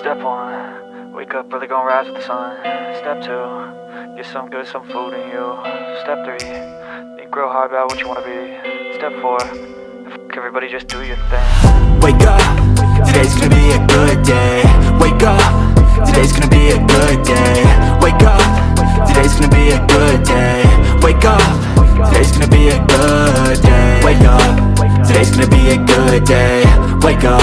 Step 1, wake up early, gonna rise with the sun. Step 2, get some good, some food in you. Step 3, think real hard about what you wanna be. Step 4, everybody just do your thing. Wake up, today's gonna be a good day. Wake up, today's gonna be a good day. Wake up, today's gonna be a good day. Wake up, today's gonna be a good day. Wake up, today's gonna be a good day. Wake up,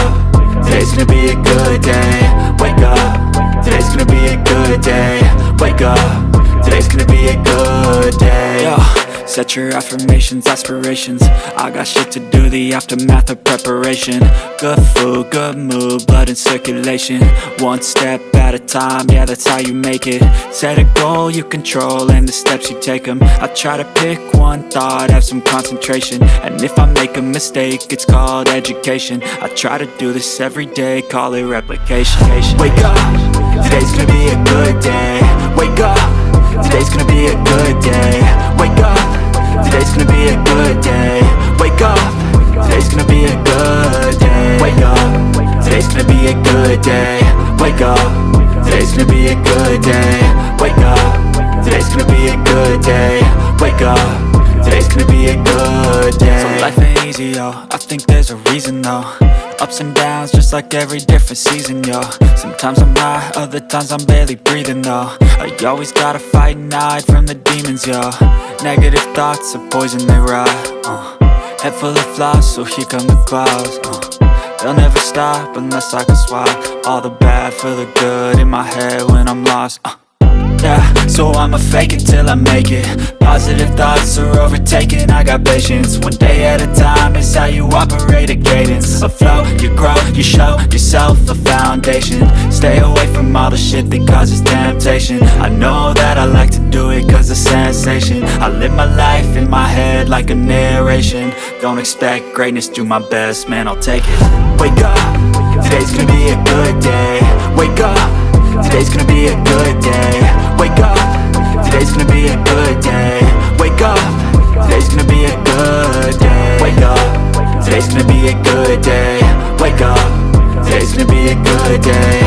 today's gonna be a good day. Wake up, today's gonna be a good day. Wake up, today's gonna be a good day. Yo, set your affirmations, aspirations. I got shit to do, the aftermath of preparation. Good food, good mood, blood in circulation. One step at a time, yeah, that's how you make it. Set a goal you control and the steps you take them. I try to pick one thought, have some concentration. And if I make a mistake, it's called education. I try to do this every day, call it replication. Wake up, today's gonna be a good day. Wake up, today's gonna be a good day. Wake up, today's gonna be a good day. Wake up, today's gonna be a good day. Wake up, today's gonna be a good day. Wake up, today's gonna be a good day. Wake up, today's gonna be a good day. Wake up, today's gonna be a good day. So life ain't easy, yo, I think there's a reason though. Ups and downs, just like every different season, yo. Sometimes I'm high, other times I'm barely breathing, though. I always gotta fight and hide from the demons, yo. Negative thoughts are poison, they rot. Head full of flies, so here come the clouds. They'll never stop unless I can swap all the bad for the good in my head when I'm lost. Yeah, so I'ma fake it till I make it. Positive thoughts are overtaken, I got patience. One day at a time is how you operate a cadence. A flow, you grow, you show yourself a foundation. Stay away from all the shit that causes temptation. I know that I like to do it cause it's sensation. I live my life in my head like a narration. Don't expect greatness, do my best, man, I'll take it. Wake up, today's gonna be a good day. Wake up, today's gonna be a good day. Wake up, today's gonna be a good day. Wake up, today's gonna be a good day. Wake up, today's gonna be a good day. Wake up, today's gonna be a good day.